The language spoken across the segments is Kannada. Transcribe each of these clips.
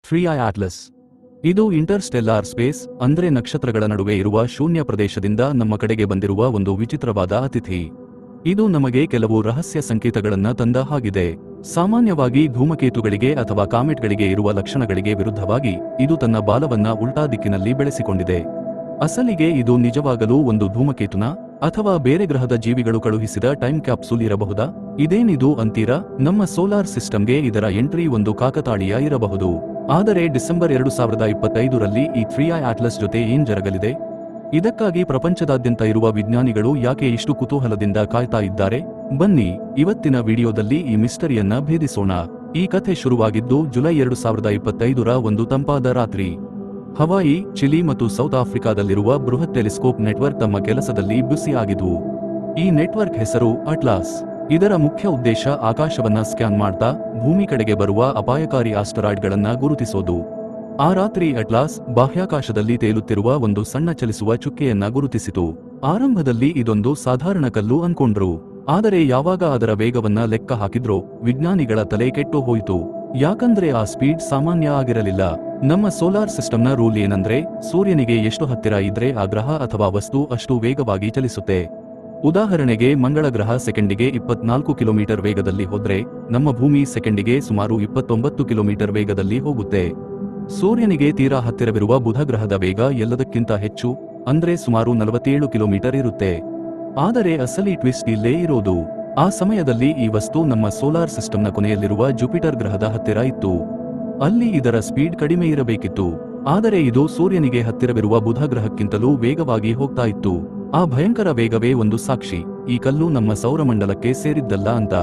3i atlas. ಇದು ಇಂಟರ್ಸ್ಟೆಲ್ಲಾರ್ ಸ್ಪೇಸ್ ಅಂದ್ರೆ ನಕ್ಷತ್ರಗಳ ನಡುವೆ ಇರುವ ಶೂನ್ಯ ಪ್ರದೇಶದಿಂದ ನಮ್ಮ ಕಡೆಗೆ ಬಂದಿರುವ ಒಂದು ವಿಚಿತ್ರವಾದ ಅತಿಥಿ. ಇದು ನಮಗೆ ಕೆಲವು ರಹಸ್ಯ ಸಂಕೇತಗಳನ್ನ ತಂದ ಹಾಗಿದೆ. ಸಾಮಾನ್ಯವಾಗಿ ಧೂಮಕೇತುಗಳಿಗೆ ಅಥವಾ ಕಾಮೆಟ್ಗಳಿಗೆ ಇರುವ ಲಕ್ಷಣಗಳಿಗೆ ವಿರುದ್ಧವಾಗಿ ಇದು ತನ್ನ ಬಾಲವನ್ನ ಉಲ್ಟಾ ದಿಕ್ಕಿನಲ್ಲಿ ಬೆಳೆಸಿಕೊಂಡಿದೆ. ಅಸಲಿಗೆ ಇದು ನಿಜವಾಗಲೂ ಒಂದು ಧೂಮಕೇತುನ ಅಥವಾ ಬೇರೆ ಗ್ರಹದ ಜೀವಿಗಳು ಕಳುಹಿಸಿದ ಟೈಮ್ ಕ್ಯಾಪ್ಸೂಲ್ ಇರಬಹುದಾ? ಇದೇನಿದು ಅಂತೀರಾ? ನಮ್ಮ ಸೋಲಾರ್ ಸಿಸ್ಟಮ್ಗೆ ಇದರ ಎಂಟ್ರಿ ಒಂದು ಕಾಕತಾಳೀಯ ಇರಬಹುದು. ಆದರೆ ಡಿಸೆಂಬರ್ 2025ರಲ್ಲಿ ಈ 3i ಅಟ್ಲಸ್ ಜೊತೆ ಏನ್ ಜರಗಲಿದೆ? ಇದಕ್ಕಾಗಿ ಪ್ರಪಂಚದಾದ್ಯಂತ ಇರುವ ವಿಜ್ಞಾನಿಗಳು ಯಾಕೆ ಇಷ್ಟು ಕುತೂಹಲದಿಂದ ಕಾಯ್ತಾ ಇದ್ದಾರೆ? ಬನ್ನಿ ಇವತ್ತಿನ ವಿಡಿಯೋದಲ್ಲಿ ಈ ಮಿಸ್ಟರಿಯನ್ನ ಭೇದಿಸೋಣ. ಈ ಕಥೆ ಶುರುವಾಗಿದ್ದು ಜುಲೈ 2025ರ ಒಂದು ತಂಪಾದ ರಾತ್ರಿ. ಹವಾಯಿ, ಚಿಲಿ ಮತ್ತು ಸೌತ್ ಆಫ್ರಿಕಾದಲ್ಲಿರುವ ಬೃಹತ್ ಟೆಲಿಸ್ಕೋಪ್ ನೆಟ್ವರ್ಕ್ ತಮ್ಮ ಕೆಲಸದಲ್ಲಿ ಬ್ಯುಸಿಯಾಗಿದ್ವು. ಈ ನೆಟ್ವರ್ಕ್ ಹೆಸರು ಅಟ್ಲಾಸ್. ಇದರ ಮುಖ್ಯ ಉದ್ದೇಶ ಆಕಾಶವನ್ನ ಸ್ಕ್ಯಾನ್ ಮಾಡ್ತಾ ಭೂಮಿ ಕಡೆಗೆ ಬರುವ ಅಪಾಯಕಾರಿ ಆಸ್ಟರಾಯ್ಡ್ಗಳನ್ನ ಗುರುತಿಸೋದು. ಆ ರಾತ್ರಿ ಅಟ್ಲಾಸ್ ಬಾಹ್ಯಾಕಾಶದಲ್ಲಿ ತೇಲುತ್ತಿರುವ ಒಂದು ಸಣ್ಣ ಚಲಿಸುವ ಚುಕ್ಕೆಯನ್ನ ಗುರುತಿಸಿತು. ಆರಂಭದಲ್ಲಿ ಇದೊಂದು ಸಾಧಾರಣ ಕಲ್ಲು ಅನ್ಕೊಂಡ್ರು. ಆದರೆ ಯಾವಾಗ ಅದರ ವೇಗವನ್ನ ಲೆಕ್ಕ ಹಾಕಿದ್ರೋ ವಿಜ್ಞಾನಿಗಳ ತಲೆ ಕೆಟ್ಟು ಹೋಯಿತು. ಯಾಕಂದ್ರೆ ಆ ಸ್ಪೀಡ್ ಸಾಮಾನ್ಯ ಆಗಿರಲಿಲ್ಲ. ನಮ್ಮ ಸೋಲಾರ್ ಸಿಸ್ಟಮ್ನ ರೂಲ್ ಏನಂದ್ರೆ ಸೂರ್ಯನಿಗೆ ಎಷ್ಟು ಹತ್ತಿರ ಇದ್ರೆ ಆ ಗ್ರಹ ಅಥವಾ ವಸ್ತು ಅಷ್ಟು ವೇಗವಾಗಿ ಚಲಿಸುತ್ತೆ. ಉದಾಹರಣೆಗೆ ಮಂಗಳ ಗ್ರಹ ಸೆಕೆಂಡಿಗೆ 24 ಕಿಲೋಮೀಟರ್ ವೇಗದಲ್ಲಿ ಹೋದ್ರೆ ನಮ್ಮ ಭೂಮಿ ಸೆಕೆಂಡಿಗೆ ಸುಮಾರು 29 ಕಿಲೋಮೀಟರ್ ವೇಗದಲ್ಲಿ ಹೋಗುತ್ತೆ. ಸೂರ್ಯನಿಗೆ ತೀರಾ ಹತ್ತಿರವಿರುವ ಬುಧ ಗ್ರಹದ ವೇಗ ಎಲ್ಲದಕ್ಕಿಂತ ಹೆಚ್ಚು, ಅಂದ್ರೆ ಸುಮಾರು 47 ಕಿಲೋಮೀಟರ್ ಇರುತ್ತೆ. ಆದರೆ ಅಸಲಿ ಟ್ವಿಸ್ಟ್ ಇಲ್ಲೇ ಇರೋದು. ಆ ಸಮಯದಲ್ಲಿ ಈ ವಸ್ತು ನಮ್ಮ ಸೋಲಾರ್ ಸಿಸ್ಟಮ್ನ ಕೊನೆಯಲ್ಲಿರುವ ಜುಪಿಟರ್ ಗ್ರಹದ ಹತ್ತಿರ ಇತ್ತು. ಅಲ್ಲಿ ಇದರ ಸ್ಪೀಡ್ ಕಡಿಮೆ ಇರಬೇಕಿತ್ತು. ಆದರೆ ಇದು ಸೂರ್ಯನಿಗೆ ಹತ್ತಿರವಿರುವ ಬುಧ ಗ್ರಹಕ್ಕಿಂತಲೂ ವೇಗವಾಗಿ ಹೋಗ್ತಾ ಇತ್ತು. ಆ ಭಯಂಕರ ವೇಗವೇ ಒಂದು ಸಾಕ್ಷಿ, ಈ ಕಲ್ಲು ನಮ್ಮ ಸೌರಮಂಡಲಕ್ಕೆ ಸೇರಿದ್ದಲ್ಲ ಅಂತ.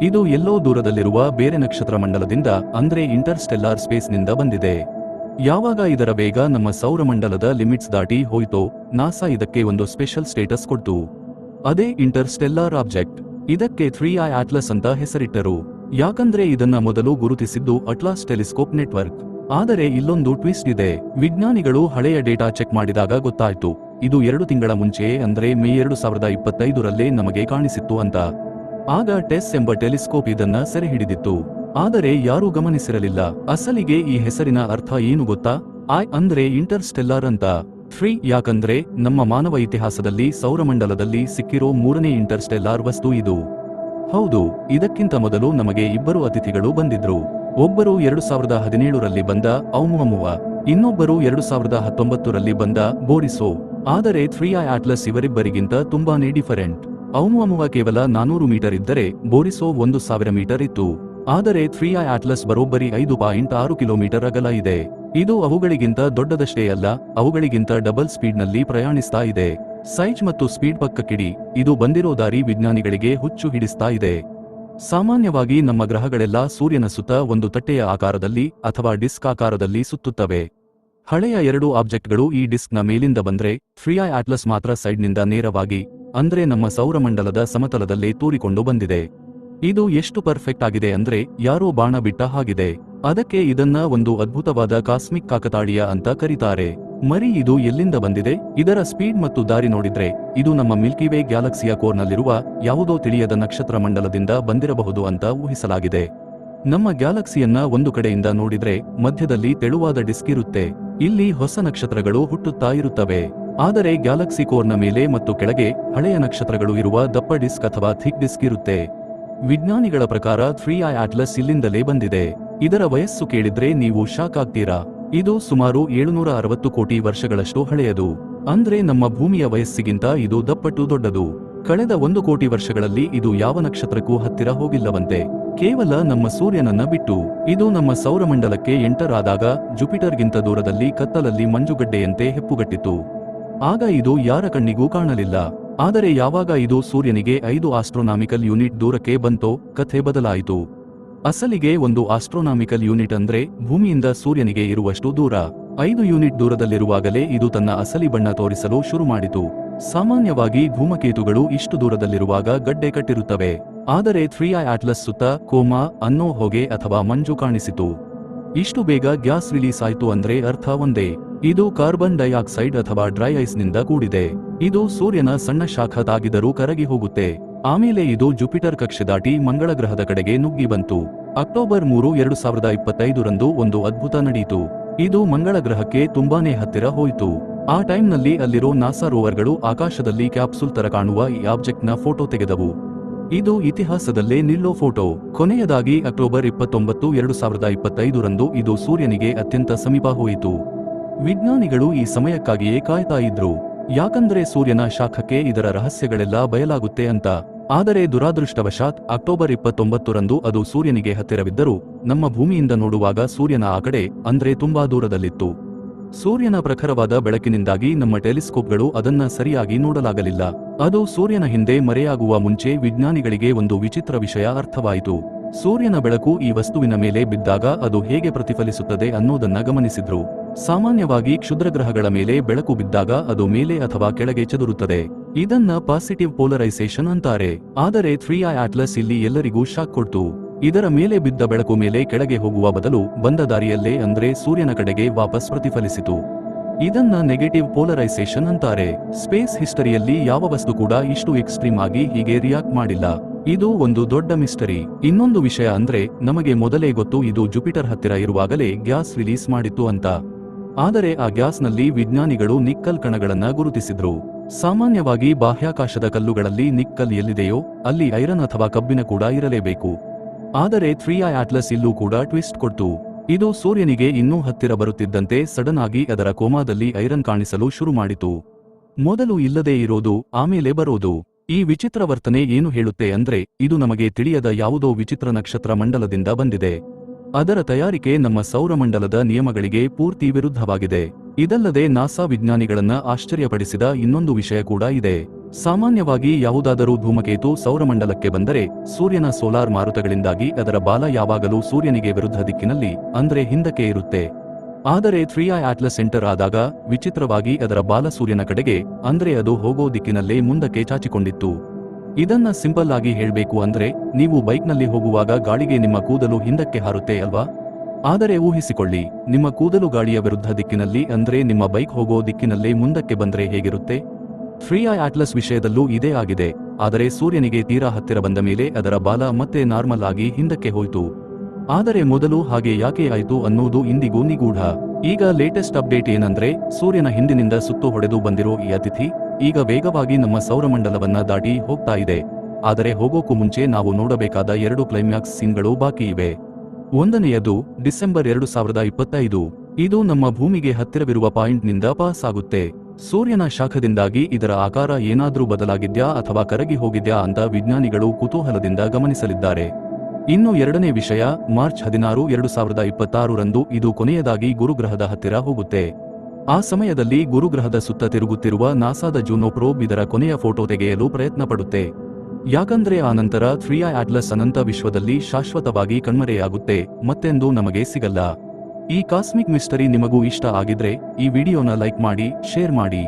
ಇದು ಎಲ್ಲೋ ದೂರದಲ್ಲಿರುವ ಬೇರೆ ನಕ್ಷತ್ರ ಮಂಡಲದಿಂದ ಅಂದ್ರೆ ಇಂಟರ್ಸ್ಟೆಲ್ಲಾರ್ ಸ್ಪೇಸ್ನಿಂದ ಬಂದಿದೆ. ಯಾವಾಗ ಇದರ ವೇಗ ನಮ್ಮ ಸೌರಮಂಡಲದ ಲಿಮಿಟ್ಸ್ ದಾಟಿ ಹೋಯ್ತೋ ನಾಸಾ ಇದಕ್ಕೆ ಒಂದು ಸ್ಪೆಷಲ್ ಸ್ಟೇಟಸ್ ಕೊಡ್ತು. ಅದೇ ಇಂಟರ್ಸ್ಟೆಲ್ಲಾರ್ ಆಬ್ಜೆಕ್ಟ್. ಇದಕ್ಕೆ 3i ಅಟ್ಲಸ್ ಅಂತ ಹೆಸರಿಟ್ಟರು. ಯಾಕಂದ್ರೆ ಇದನ್ನ ಮೊದಲು ಗುರುತಿಸಿದ್ದು ಅಟ್ಲಾಸ್ ಟೆಲಿಸ್ಕೋಪ್ ನೆಟ್ವರ್ಕ್. ಆದರೆ ಇಲ್ಲೊಂದು ಟ್ವಿಸ್ಟ್ ಇದೆ. ವಿಜ್ಞಾನಿಗಳು ಹಳೆಯ ಡೇಟಾ ಚೆಕ್ ಮಾಡಿದಾಗ ಗೊತ್ತಾಯ್ತು ಇದು 2 ತಿಂಗಳ ಮುಂಚೆಯೇ ಅಂದ್ರೆ ಮೇ 2025ರಲ್ಲೇ ನಮಗೆ ಕಾಣಿಸಿತ್ತು ಅಂತ. ಆಗ ಟೆಸ್ ಎಂಬ ಟೆಲಿಸ್ಕೋಪ್ ಇದನ್ನ ಸೆರೆ ಹಿಡಿದಿತ್ತು. ಆದರೆ ಯಾರೂ ಗಮನಿಸಿರಲಿಲ್ಲ. ಅಸಲಿಗೆ ಈ ಹೆಸರಿನ ಅರ್ಥ ಏನು ಗೊತ್ತಾ? ಐ ಅಂದ್ರೆ ಇಂಟರ್ಸ್ಟೆಲ್ಲಾರ್ ಅಂತ. 3 ಯಾಕಂದ್ರೆ ನಮ್ಮ ಮಾನವ ಇತಿಹಾಸದಲ್ಲಿ ಸೌರಮಂಡಲದಲ್ಲಿ ಸಿಕ್ಕಿರೋ 3ನೇ ಇಂಟರ್ಸ್ಟೆಲ್ಲಾರ್ ವಸ್ತು ಇದು. ಹೌದು, ಇದಕ್ಕಿಂತ ಮೊದಲು ನಮಗೆ 2 ಅತಿಥಿಗಳು ಬಂದಿದ್ರು. ಒಬ್ಬರು 2017ರಲ್ಲಿ ಬಂದ ಔಮುಮುವ, ಇನ್ನೊಬ್ಬರು 2019ರಲ್ಲಿ ಬಂದ ಬೋರಿಸೋ. ಆದರೆ 3i ಅಟ್ಲಸ್ ಇವರಿಬ್ಬರಿಗಿಂತ ತುಂಬಾನೇ ಡಿಫರೆಂಟ್. ಔಮುಮುವ ಕೇವಲ 400 ಮೀಟರ್ ಇದ್ದರೆ ಬೋರಿಸೋ 1000 ಮೀಟರ್ ಇತ್ತು. ಆದರೆ 3i ಅಟ್ಲಸ್ ಬರೋಬ್ಬರಿ 5.6 ಕಿಲೋಮೀಟರ್ ಅಗಲ ಇದೆ. ಇದು ಅವುಗಳಿಗಿಂತ ದೊಡ್ಡದಷ್ಟೇ ಅಲ್ಲ, ಅವುಗಳಿಗಿಂತ ಡಬಲ್ ಸ್ಪೀಡ್ನಲ್ಲಿ ಪ್ರಯಾಣಿಸ್ತಾ ಇದೆ. ಸೈಜ್ ಮತ್ತು ಸ್ಪೀಡ್ ಪಕ್ಕಕ್ಕಿಡಿ, ಇದು ಬಂದಿರೋ ದಾರಿ ವಿಜ್ಞಾನಿಗಳಿಗೆ ಹುಚ್ಚು ಹಿಡಿಸ್ತಾ ಇದೆ. ಸಾಮಾನ್ಯವಾಗಿ ನಮ್ಮ ಗ್ರಹಗಳೆಲ್ಲ ಸೂರ್ಯನ ಸುತ್ತ ಒಂದು ತಟ್ಟೆಯ ಆಕಾರದಲ್ಲಿ ಅಥವಾ ಡಿಸ್ಕ್ ಆಕಾರದಲ್ಲಿ ಸುತ್ತುತ್ತವೆ. ಹಳೆಯ 2 ಆಬ್ಜೆಕ್ಟ್ಗಳು ಈ ಡಿಸ್ಕ್ನ ಮೇಲಿಂದ ಬಂದ್ರೆ 3i ಅಟ್ಲಸ್ ಮಾತ್ರ ಸೈಡ್ನಿಂದ ನೇರವಾಗಿ ಅಂದ್ರೆ ನಮ್ಮ ಸೌರಮಂಡಲದ ಸಮತಲದಲ್ಲೇ ತೂರಿಕೊಂಡು ಬಂದಿದೆ. ಇದು ಎಷ್ಟು ಪರ್ಫೆಕ್ಟ್ ಆಗಿದೆ ಅಂದ್ರೆ ಯಾರೋ ಬಾಣ ಬಿಟ್ಟ ಹಾಗಿದೆ. ಅದಕ್ಕೆ ಇದನ್ನ ಒಂದು ಅದ್ಭುತವಾದ ಕಾಸ್ಮಿಕ್ ಕಾಕತಾಳೀಯ ಅಂತ ಕರೀತಾರೆ. ಮರಿ ಇದು ಎಲ್ಲಿಂದ ಬಂದಿದೆ? ಇದರ ಸ್ಪೀಡ್ ಮತ್ತು ದಾರಿ ನೋಡಿದ್ರೆ ಇದು ನಮ್ಮ ಮಿಲ್ಕಿವೇ ಗ್ಯಾಲಕ್ಸಿಯ ಕೋರ್ನಲ್ಲಿರುವ ಯಾವುದೋ ತಿಳಿಯದ ನಕ್ಷತ್ರ ಮಂಡಲದಿಂದ ಬಂದಿರಬಹುದು ಅಂತ ಊಹಿಸಲಾಗಿದೆ. ನಮ್ಮ ಗ್ಯಾಲಕ್ಸಿಯನ್ನ ಒಂದು ಕಡೆಯಿಂದ ನೋಡಿದ್ರೆ ಮಧ್ಯದಲ್ಲಿ ತೆಳುವಾದ ಡಿಸ್ಕ್ ಇರುತ್ತೆ. ಇಲ್ಲಿ ಹೊಸ ನಕ್ಷತ್ರಗಳು ಹುಟ್ಟುತ್ತಾ ಇರುತ್ತವೆ. ಆದರೆ ಗ್ಯಾಲಕ್ಸಿ ಕೋರ್ನ ಮೇಲೆ ಮತ್ತು ಕೆಳಗೆ ಹಳೆಯ ನಕ್ಷತ್ರಗಳು ಇರುವ ದಪ್ಪ ಡಿಸ್ಕ್ ಅಥವಾ ಥಿಕ್ ಡಿಸ್ಕ್ ಇರುತ್ತೆ. ವಿಜ್ಞಾನಿಗಳ ಪ್ರಕಾರ 3i ಅಟ್ಲಸ್ ಇಲ್ಲಿಂದಲೇ ಬಂದಿದೆ. ಇದರ ವಯಸ್ಸು ಕೇಳಿದ್ರೆ ನೀವು ಶಾಕ್ ಆಗ್ತೀರಾ. ಇದು ಸುಮಾರು 760 ಕೋಟಿ ವರ್ಷಗಳಷ್ಟು ಹಳೆಯದು. ಅಂದ್ರೆ ನಮ್ಮ ಭೂಮಿಯ ವಯಸ್ಸಿಗಿಂತ ಇದು ದಪ್ಪಟ್ಟು ದೊಡ್ಡದು. ಕಳೆದ 1 ಕೋಟಿ ವರ್ಷಗಳಲ್ಲಿ ಇದು ಯಾವ ನಕ್ಷತ್ರಕ್ಕೂ ಹತ್ತಿರ ಹೋಗಿಲ್ಲವಂತೆ, ಕೇವಲ ನಮ್ಮ ಸೂರ್ಯನನ್ನ ಬಿಟ್ಟು. ಇದು ನಮ್ಮ ಸೌರಮಂಡಲಕ್ಕೆ ಎಂಟರ್ ಆದಾಗ ಜುಪಿಟರ್ಗಿಂತ ದೂರದಲ್ಲಿ ಕತ್ತಲಲ್ಲಿ ಮಂಜುಗಡ್ಡೆಯಂತೆ ಹೆಪ್ಪುಗಟ್ಟಿತ್ತು. ಆಗ ಇದು ಯಾರ ಕಣ್ಣಿಗೂ ಕಾಣಲಿಲ್ಲ. ಆದರೆ ಯಾವಾಗ ಇದು ಸೂರ್ಯನಿಗೆ 5 ಆಸ್ಟ್ರೋನಾಮಿಕಲ್ ಯೂನಿಟ್ ದೂರಕ್ಕೆ ಬಂತೋ ಕಥೆ ಬದಲಾಯಿತು. ಅಸಲಿಗೆ ಒಂದು ಆಸ್ಟ್ರೋನಾಮಿಕಲ್ ಯೂನಿಟ್ ಅಂದ್ರೆ ಭೂಮಿಯಿಂದ ಸೂರ್ಯನಿಗೆ ಇರುವಷ್ಟು ದೂರ. 5 ಯೂನಿಟ್ ದೂರದಲ್ಲಿರುವಾಗಲೇ ಇದು ತನ್ನ ಅಸಲಿ ಬಣ್ಣ ತೋರಿಸಲು ಶುರು ಮಾಡಿತು. ಸಾಮಾನ್ಯವಾಗಿ ಧೂಮಕೇತುಗಳು ಇಷ್ಟು ದೂರದಲ್ಲಿರುವಾಗ ಗಡ್ಡೆ ಕಟ್ಟಿರುತ್ತವೆ. ಆದರೆ 3i ಅಟ್ಲಸ್ ಸುತ್ತ ಕೋಮಾ ಅನ್ನೋ ಹೊಗೆ ಅಥವಾ ಮಂಜು ಕಾಣಿಸಿತು. ಇಷ್ಟು ಬೇಗ ಗ್ಯಾಸ್ ರಿಲೀಸ್ ಆಯ್ತು ಅಂದ್ರೆ ಅರ್ಥ ಒಂದೇ, ಇದು ಕಾರ್ಬನ್ ಡೈಆಕ್ಸೈಡ್ ಅಥವಾ ಡ್ರೈ ಐಸ್ ನಿಂದ ಕೂಡಿದೆ. ಇದು ಸೂರ್ಯನ ಸಣ್ಣ ಶಾಖ ತಾಗಿದರೂ ಕರಗಿ ಹೋಗುತ್ತೆ. ಆಮೇಲೆ ಇದು ಜುಪಿಟರ್ ಕಕ್ಷೆ ದಾಟಿ ಮಂಗಳ ಗ್ರಹದ ಕಡೆಗೆ ನುಗ್ಗಿ ಬಂತು. ಅಕ್ಟೋಬರ್ 3, 2025ರಂದು ಒಂದು ಅದ್ಭುತ ನಡೆಯಿತು. ಇದು ಮಂಗಳ ಗ್ರಹಕ್ಕೆ ತುಂಬಾನೇ ಹತ್ತಿರ ಹೋಯಿತು. ಆ ಟೈಮ್ನಲ್ಲಿ ಅಲ್ಲಿರೋ ನಾಸಾ ರೋವರ್ಗಳು ಆಕಾಶದಲ್ಲಿ ಕ್ಯಾಪ್ಸುಲ್ ತರ ಕಾಣುವ ಈ ಆಬ್ಜೆಕ್ಟ್ನ ಫೋಟೋ ತೆಗೆದವು. ಇದು ಇತಿಹಾಸದಲ್ಲೇ ನಿಲ್ಲೋ ಫೋಟೋ. ಕೊನೆಯದಾಗಿ ಅಕ್ಟೋಬರ್ 29, 2025ರಂದು ಇದು ಸೂರ್ಯನಿಗೆ ಅತ್ಯಂತ ಸಮೀಪ ಹೋಯಿತು. ವಿಜ್ಞಾನಿಗಳು ಈ ಸಮಯಕ್ಕಾಗಿಯೇ ಕಾಯ್ತಾ ಇದ್ರು, ಯಾಕಂದ್ರೆ ಸೂರ್ಯನ ಶಾಖಕ್ಕೆ ಇದರ ರಹಸ್ಯಗಳೆಲ್ಲ ಬಯಲಾಗುತ್ತೆ ಅಂತ. ಆದರೆ ದುರಾದೃಷ್ಟವಶಾತ್ ಅಕ್ಟೋಬರ್ 29ರಂದು ಅದು ಸೂರ್ಯನಿಗೆ ಹತ್ತಿರವಿದ್ದರೂ ನಮ್ಮ ಭೂಮಿಯಿಂದ ನೋಡುವಾಗ ಸೂರ್ಯನ ಆ ಕಡೆ ಅಂದ್ರೆ ತುಂಬಾ ದೂರದಲ್ಲಿತ್ತು. ಸೂರ್ಯನ ಪ್ರಖರವಾದ ಬೆಳಕಿನಿಂದಾಗಿ ನಮ್ಮ ಟೆಲಿಸ್ಕೋಪ್ಗಳು ಅದನ್ನ ಸರಿಯಾಗಿ ನೋಡಲಾಗಲಿಲ್ಲ. ಅದು ಸೂರ್ಯನ ಹಿಂದೆ ಮರೆಯಾಗುವ ಮುಂಚೆ ವಿಜ್ಞಾನಿಗಳಿಗೆ ಒಂದು ವಿಚಿತ್ರ ವಿಷಯ ಅರ್ಥವಾಯಿತು. ಸೂರ್ಯನ ಬೆಳಕು ಈ ವಸ್ತುವಿನ ಮೇಲೆ ಬಿದ್ದಾಗ ಅದು ಹೇಗೆ ಪ್ರತಿಫಲಿಸುತ್ತದೆ ಅನ್ನೋದನ್ನ ಗಮನಿಸಿದ್ರು. ಸಾಮಾನ್ಯವಾಗಿ ಕ್ಷುದ್ರಗ್ರಹಗಳ ಮೇಲೆ ಬೆಳಕು ಬಿದ್ದಾಗ ಅದು ಮೇಲೆ ಅಥವಾ ಕೆಳಗೆ ಚದುರುತ್ತದೆ. ಇದನ್ನ ಪಾಸಿಟಿವ್ ಪೋಲರೈಸೇಷನ್ ಅಂತಾರೆ. ಆದರೆ 3i ಅಟ್ಲಸ್ ಇಲ್ಲಿ ಎಲ್ಲರಿಗೂ ಶಾಕ್ ಕೊಡ್ತು. ಇದರ ಮೇಲೆ ಬಿದ್ದ ಬೆಳಕು ಮೇಲೆ ಕೆಳಗೆ ಹೋಗುವ ಬದಲು ಬಂದ ದಾರಿಯಲ್ಲೇ ಅಂದ್ರೆ ಸೂರ್ಯನ ಕಡೆಗೆ ವಾಪಸ್ ಪ್ರತಿಫಲಿಸಿತು. ಇದನ್ನ ನೆಗೆಟಿವ್ ಪೋಲರೈಸೇಷನ್ ಅಂತಾರೆ. ಸ್ಪೇಸ್ ಹಿಸ್ಟರಿಯಲ್ಲಿ ಯಾವ ವಸ್ತು ಕೂಡ ಇಷ್ಟು ಎಕ್ಸ್ಟ್ರೀಮ್ ಆಗಿ ಹೀಗೆ ರಿಯಾಕ್ಟ್ ಮಾಡಿಲ್ಲ. ಇದು ಒಂದು ದೊಡ್ಡ ಮಿಸ್ಟರಿ. ಇನ್ನೊಂದು ವಿಷಯ ಅಂದ್ರೆ ನಮಗೆ ಮೊದಲೇ ಗೊತ್ತು ಇದು ಜುಪಿಟರ್ ಹತ್ತಿರ ಇರುವಾಗಲೇ ಗ್ಯಾಸ್ ರಿಲೀಸ್ ಮಾಡಿತ್ತು ಅಂತ. ಆದರೆ ಆ ಗ್ಯಾಸ್ನಲ್ಲಿ ವಿಜ್ಞಾನಿಗಳು ನಿಕ್ಕಲ್ ಕಣಗಳನ್ನ ಗುರುತಿಸಿದ್ರು. ಸಾಮಾನ್ಯವಾಗಿ ಬಾಹ್ಯಾಕಾಶದ ಕಲ್ಲುಗಳಲ್ಲಿ ನಿಕ್ಕಲ್ ಎಲ್ಲಿದೆಯೋ ಅಲ್ಲಿ ಐರನ್ ಅಥವಾ ಕಬ್ಬಿಣ ಕೂಡ ಇರಲೇಬೇಕು. ಆದರೆ 3i ಅಟ್ಲಸ್ ಇಲ್ಲೂ ಕೂಡ ಟ್ವಿಸ್ಟ್ ಕೊಡ್ತು. ಇದು ಸೂರ್ಯನಿಗೆ ಇನ್ನೂ ಹತ್ತಿರ ಬರುತ್ತಿದ್ದಂತೆ ಸಡನ್ ಆಗಿ ಅದರ ಕೋಮಾದಲ್ಲಿ ಐರನ್ ಕಾಣಿಸಲು ಶುರು ಮಾಡಿತು. ಮೊದಲು ಇಲ್ಲದೇ ಇರೋದು ಆಮೇಲೆ ಬರೋದು. ಈ ವಿಚಿತ್ರ ವರ್ತನೆ ಏನು ಹೇಳುತ್ತೆ ಅಂದ್ರೆ ಇದು ನಮಗೆ ತಿಳಿಯದ ಯಾವುದೋ ವಿಚಿತ್ರ ನಕ್ಷತ್ರ ಮಂಡಲದಿಂದ ಬಂದಿದೆ. ಅದರ ತಯಾರಿಕೆ ನಮ್ಮ ಸೌರಮಂಡಲದ ನಿಯಮಗಳಿಗೆ ಪೂರ್ತಿ ವಿರುದ್ಧವಾಗಿದೆ. ಇದಲ್ಲದೆ ನಾಸಾ ವಿಜ್ಞಾನಿಗಳನ್ನ ಆಶ್ಚರ್ಯಪಡಿಸಿದ ಇನ್ನೊಂದು ವಿಷಯ ಕೂಡ ಇದೆ. ಸಾಮಾನ್ಯವಾಗಿ ಯಾವುದಾದರೂ ಧೂಮಕೇತು ಸೌರಮಂಡಲಕ್ಕೆ ಬಂದರೆ ಸೂರ್ಯನ ಸೋಲಾರ್ ಮಾರುತಗಳಿಂದಾಗಿ ಅದರ ಬಾಲ ಯಾವಾಗಲೂ ಸೂರ್ಯನಿಗೆ ವಿರುದ್ಧ ದಿಕ್ಕಿನಲ್ಲಿ ಅಂದ್ರೆ ಹಿಂದಕ್ಕೆ ಇರುತ್ತೆ. ಆದರೆ 3i ಅಟ್ಲಸ್ ಎಂಟರ್ ಆದಾಗ ವಿಚಿತ್ರವಾಗಿ ಅದರ ಬಾಲ ಸೂರ್ಯನ ಕಡೆಗೆ ಅಂದ್ರೆ ಅದು ಹೋಗೋ ದಿಕ್ಕಿನಲ್ಲೇ ಮುಂದಕ್ಕೆ ಚಾಚಿಕೊಂಡಿತ್ತು. ಇದನ್ನ ಸಿಂಪಲ್ ಆಗಿ ಹೇಳ್ಬೇಕು ಅಂದ್ರೆ ನೀವು ಬೈಕ್ನಲ್ಲಿ ಹೋಗುವಾಗ ಗಾಳಿಗೆ ನಿಮ್ಮ ಕೂದಲು ಹಿಂದಕ್ಕೆ ಹಾರುತ್ತೆ ಅಲ್ವಾ? ಆದರೆ ಊಹಿಸಿಕೊಳ್ಳಿ, ನಿಮ್ಮ ಕೂದಲು ಗಾಳಿಯ ವಿರುದ್ಧ ದಿಕ್ಕಿನಲ್ಲಿ ಅಂದ್ರೆ ನಿಮ್ಮ ಬೈಕ್ ಹೋಗೋ ದಿಕ್ಕಿನಲ್ಲೇ ಮುಂದಕ್ಕೆ ಬಂದ್ರೆ ಹೇಗಿರುತ್ತೆ? 3i ಅಟ್ಲಸ್ ವಿಷಯದಲ್ಲೂ ಇದೇ ಆಗಿದೆ. ಆದರೆ ಸೂರ್ಯನಿಗೆ ತೀರಾ ಹತ್ತಿರ ಬಂದ ಮೇಲೆ ಅದರ ಬಾಲ ಮತ್ತೆ ನಾರ್ಮಲ್ ಆಗಿ ಹಿಂದಕ್ಕೆ ಹೋಯಿತು. ಆದರೆ ಮೊದಲು ಹಾಗೆ ಯಾಕೆ ಆಯಿತು ಅನ್ನೋದು ಇಂದಿಗೂ ನಿಗೂಢ. ಈಗ ಲೇಟೆಸ್ಟ್ ಅಪ್ಡೇಟ್ ಏನಂದ್ರೆ ಸೂರ್ಯನ ಹಿಂದಿನಿಂದ ಸುತ್ತು ಹೊಡೆದು ಬಂದಿರೋ ಈ ಅತಿಥಿ ಈಗ ವೇಗವಾಗಿ ನಮ್ಮ ಸೌರಮಂಡಲವನ್ನ ದಾಟಿ ಹೋಗ್ತಾ ಇದೆ. ಆದರೆ ಹೋಗೋಕ್ಕೂ ಮುಂಚೆ ನಾವು ನೋಡಬೇಕಾದ 2 ಕ್ಲೈಮ್ಯಾಕ್ಸ್ ಸೀನ್ಗಳು ಬಾಕಿ ಇವೆ. ಒಂದನೆಯದು ಡಿಸೆಂಬರ್ 2025. ಇದು ನಮ್ಮ ಭೂಮಿಗೆ ಹತ್ತಿರವಿರುವ ಪಾಯಿಂಟ್ನಿಂದ ಪಾಸ್ ಆಗುತ್ತೆ. ಸೂರ್ಯನ ಶಾಖದಿಂದಾಗಿ ಇದರ ಆಕಾರ ಏನಾದ್ರೂ ಬದಲಾಗಿದ್ಯಾ ಅಥವಾ ಕರಗಿ ಹೋಗಿದ್ಯಾ ಅಂತ ವಿಜ್ಞಾನಿಗಳು ಕುತೂಹಲದಿಂದ ಗಮನಿಸಲಿದ್ದಾರೆ. ಇನ್ನು ಎರಡನೇ ವಿಷಯ ಮಾರ್ಚ್ 16, 2026ರಂದು ಇದು ಕೊನೆಯದಾಗಿ ಗುರುಗ್ರಹದ ಹತ್ತಿರ ಹೋಗುತ್ತೆ. ಆ ಸಮಯದಲ್ಲಿ ಗುರುಗ್ರಹದ ಸುತ್ತ ತಿರುಗುತ್ತಿರುವ ನಾಸಾದ ಜೂನೋ ಪ್ರೋಬ್ ಇದರ ಕೊನೆಯ ಫೋಟೋ ತೆಗೆಯಲು ಪ್ರಯತ್ನ ಪಡುತ್ತೆ. ಯಾಕಂದ್ರೆ ಆ ನಂತರ 3i ಅಟ್ಲಸ್ ಅನಂತ ವಿಶ್ವದಲ್ಲಿ ಶಾಶ್ವತವಾಗಿ ಕಣ್ಮರೆಯಾಗುತ್ತೆ, ಮತ್ತೆಂದೂ ನಮಗೆ ಸಿಗಲ್ಲ. ಈ ಕಾಸ್ಮಿಕ್ ಮಿಸ್ಟರಿ ನಿಮಗೂ ಇಷ್ಟ ಆಗಿದ್ರೆ ಈ ವಿಡಿಯೋನ ಲೈಕ್ ಮಾಡಿ, ಶೇರ್ ಮಾಡಿ.